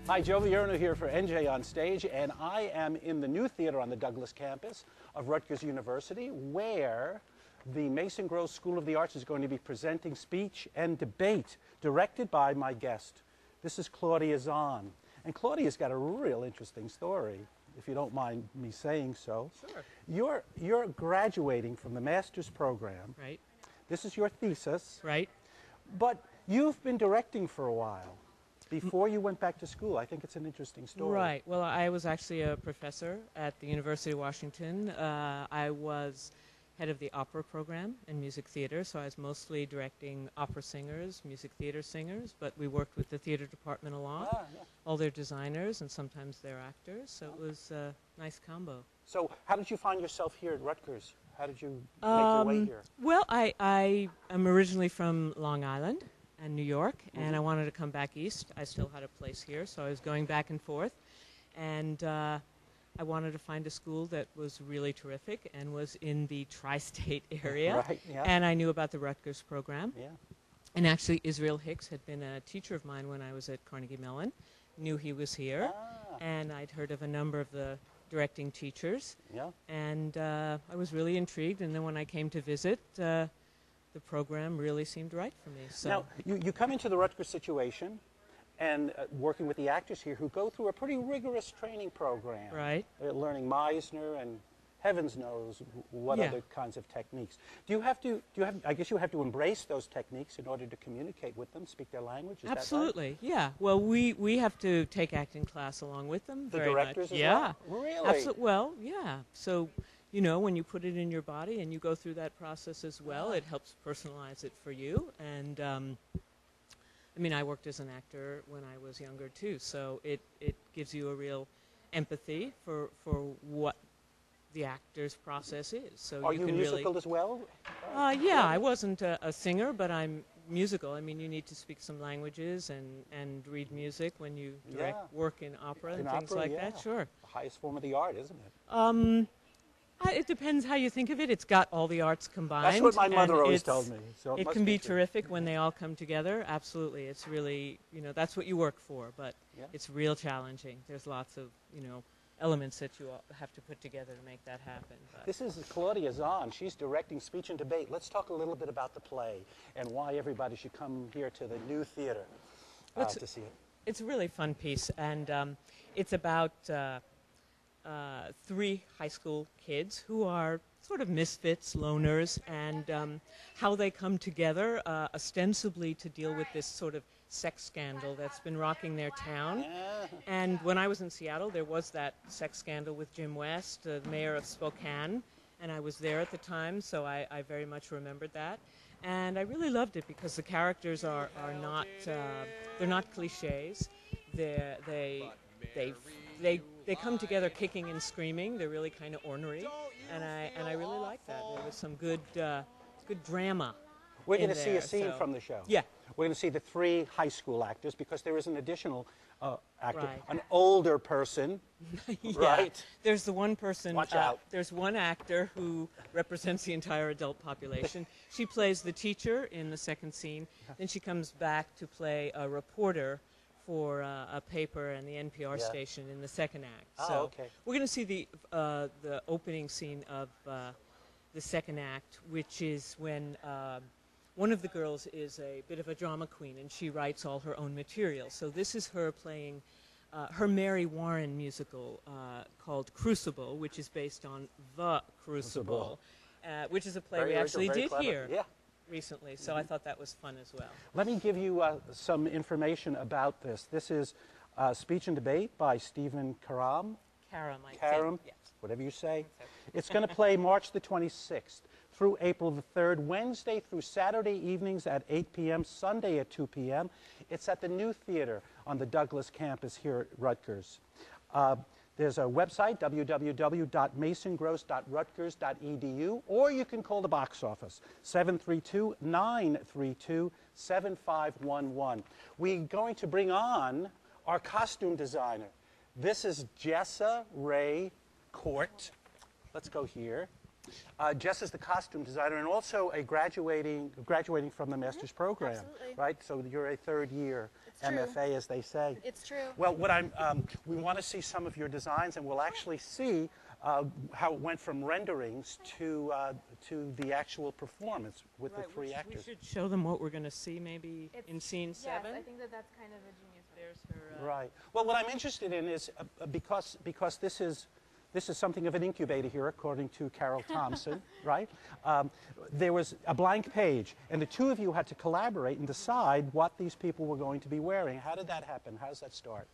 Hi, Joe Vierno here for NJOnstage, and I am in the new theater on the Douglas campus of Rutgers University, where the Mason Gross School of the Arts is going to be presenting speech and debate, directed by my guest. This is Claudia Zahn. And Claudia's got a real interesting story, if you don't mind me saying so. Sure. You're graduating from the master's program. Right. This is your thesis. Right. But you've been directing for a while. Before you went back to school. I think it's an interesting story. Right. Well, I was actually a professor at the University of Washington. I was head of the opera program and music theater, so I was mostly directing opera singers, music theater singers, but we worked with the theater department a lot, all their designers and sometimes their actors, so it was a nice combo. So how did you find yourself here at Rutgers? How did you make your way here? Well, I am originally from Long Island and New York, and I wanted to come back east. I still had a place here, so I was going back and forth, and I wanted to find a school that was really terrific and was in the tri-state area. Right, yeah. And I knew about the Rutgers program. Yeah. And actually, Israel Hicks had been a teacher of mine when I was at Carnegie Mellon, knew he was here, and I'd heard of a number of the directing teachers, and I was really intrigued, and then when I came to visit, the program really seemed right for me. So now, you come into the Rutgers situation and working with the actors here who go through a pretty rigorous training program. Right. Learning Meisner and heavens knows what other kinds of techniques. I guess you have to embrace those techniques in order to communicate with them, speak their language, is Absolutely, that right? Yeah. Well, we have to take acting class along with them. The very directors much. as well? Really? Absolutely. Well, yeah. So, you know, when you put it in your body and you go through that process as well, it helps personalize it for you. And I mean, I worked as an actor when I was younger too, so it gives you a real empathy for what the actor's process is. So Are you you can musical really, as well? yeah, I wasn't a singer, but I'm musical. I mean, you need to speak some languages and read music when you work in opera and things like that. Sure. The highest form of the art, isn't it? It depends how you think of it. It's got all the arts combined. That's what my mother always told me. So it can be terrific when they all come together. Absolutely. It's really, you know, that's what you work for, but it's real challenging. There's lots of, you know, elements that you have to put together to make that happen. But this is Claudia Zahn. She's directing speech and debate. Let's talk a little bit about the play and why everybody should come here to the new theater to see it. It's a really fun piece, and it's about 3 high school kids who are sort of misfits, loners, and how they come together ostensibly to deal with this sort of sex scandal that's been rocking their town. And when I was in Seattle, there was that sex scandal with Jim West, the mayor of Spokane, and I was there at the time, so I very much remembered that. And I really loved it because the characters are not, they're not cliches. They come together kicking and screaming. They're really kind of ornery, and I really like that. There was some good drama. We're going to see a scene from the show. Yeah. We're going to see the 3 high school actors because there is an additional actor, Right. an older person, right? There's the one person. Watch out. There's one actor who represents the entire adult population. She plays the teacher in the second scene. Then she comes back to play a reporter for a paper and the NPR station in the second act. So we're going to see the opening scene of the second act, which is when one of the girls is a bit of a drama queen, and she writes all her own material. So this is her playing her Mary Warren musical called Crucible, which is based on The Crucible, which is a play we actually did here recently. So I thought that was fun as well. Let me give you some information about this. This is Speech and Debate by Stephen Karam. Karam, I think. Yes. Whatever you say. It's going to play March the 26th through April the 3rd, Wednesday through Saturday evenings at 8 p.m., Sunday at 2 p.m. It's at the new theater on the Douglas campus here at Rutgers. There's a website, www.masongross.rutgers.edu, or you can call the box office, 732-932-7511. We're going to bring on our costume designer. This is Jessa-Rae-Court. Let's go here. Jess is the costume designer and also a graduating from the master's program, absolutely. right? So you're a third year MFA, as they say. It's true. Well, we want to see some of your designs, and we'll actually see how it went from renderings to the actual performance with the three actors. We should show them what we're going to see maybe in scene 7. Yes, I think that's kind of a genius. There's her. Right. Well, what I'm interested in is because this is something of an incubator here, according to Carol Thompson, right? There was a blank page, and the two of you had to collaborate and decide what these people were going to be wearing. How did that happen? How does that start?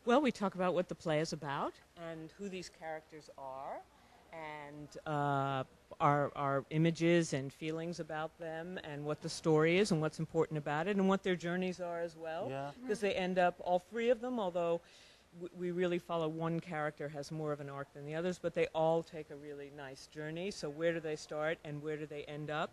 Well, we talk about what the play is about and who these characters are, and our images and feelings about them, and what the story is and what's important about it, and what their journeys are as well. Yeah. Because they end up, all three of them, although we really follow one character has more of an arc than the others, but they all take a really nice journey. So where do they start and where do they end up?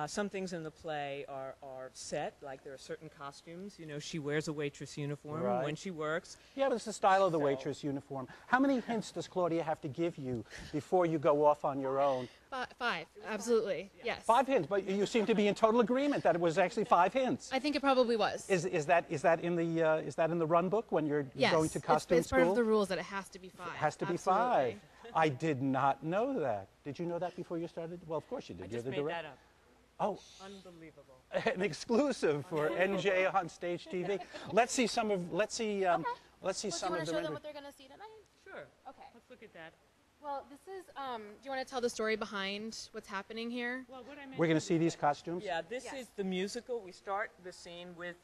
Some things in the play are set, like there are certain costumes. You know, she wears a waitress uniform when she works. Yeah, but it's the style of the waitress uniform. How many hints does Claudia have to give you before you go off on your own? 5, absolutely, yes. 5 hints, but you seem to be in total agreement that it was actually 5 hints. I think it probably was. Is that in the run book when you're going to costume it's school? part of the rules that it has to be 5. It has to be 5. I did not know that. Did you know that before you started? Well, of course you did. I You're just the made director. that up. Oh, Unbelievable. an exclusive for NJOnstage TV. Let's see some of. Let's see. Let's see Do you some want of to the. show them what they're going to see tonight? Sure. Okay. Let's look at that. Well, this is, do you want to tell the story behind what's happening here? Well, what I We're going to see these costumes. Yeah, this Yes. is the musical. We start the scene with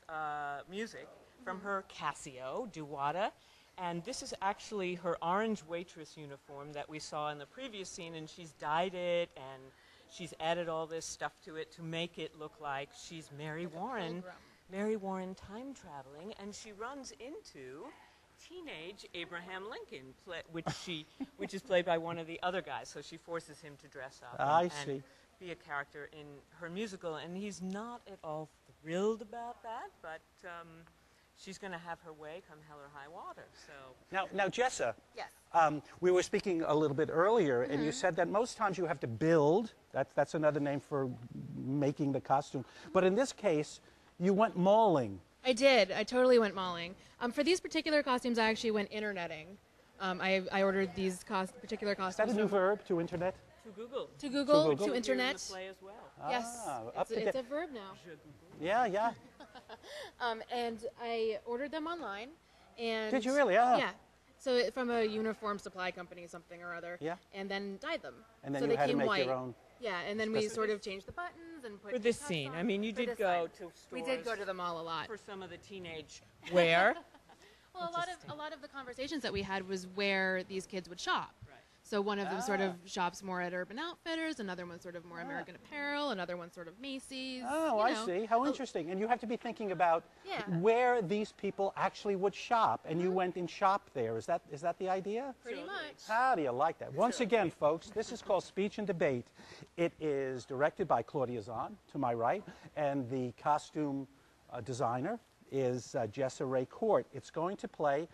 music from her Casio, Duwata. And this is actually her orange waitress uniform that we saw in the previous scene, and she's dyed it, and she's added all this stuff to it to make it look like she's Mary Warren time traveling, and she runs into teenage Abraham Lincoln, which is played by one of the other guys, so she forces him to dress up and be a character in her musical, and he's not at all thrilled about that, but she's going to have her way come hell or high water. So Now, Jessa. Yes. We were speaking a little bit earlier, and you said that most times you have to build. That's another name for making the costume. But in this case, you went mauling. I did. I totally went mauling. For these particular costumes, I actually went interneting. I ordered these particular Is costumes. that a new verb, to internet? to Google. To Google, Google. to internet. In the play as well. Yes. It's a verb now. Yeah. And I ordered them online. And Did you really? Ah. Yeah. So from a uniform supply company, something or other. Yeah. And then dyed them. And then so you they had to came make white. your own. Yeah, and then we sort of changed the buttons and put For this cuffs scene, on. I mean, you For did this go one. to stores. We did go to the mall a lot. For some of the teenage wear. Well, a lot of the conversations that we had was where these kids would shop. Right. So one of them sort of shops more at Urban Outfitters, another one sort of more American Apparel, another one sort of Macy's. Oh, I see. How interesting. And you have to be thinking about Yeah. where these people actually would shop, and you went and shopped there. Is that the idea? Pretty much. How do you like that? Once again, folks, this is called Speech and Debate. It is directed by Claudia Zahn, to my right, and the costume designer is Jessa-Rae-Court. It's going to play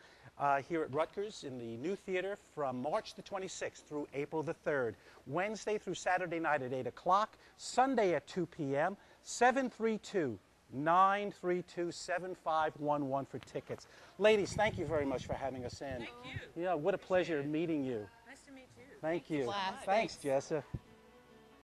here at Rutgers in the new theater from March the 26th through April the 3rd, Wednesday through Saturday night at 8 o'clock, Sunday at 2 p.m., 732-932-7511 for tickets. Ladies, thank you very much for having us in. Thank you. Yeah, what a pleasure meeting you. Nice to meet you. Thank you. Blast. Thanks, Jessa.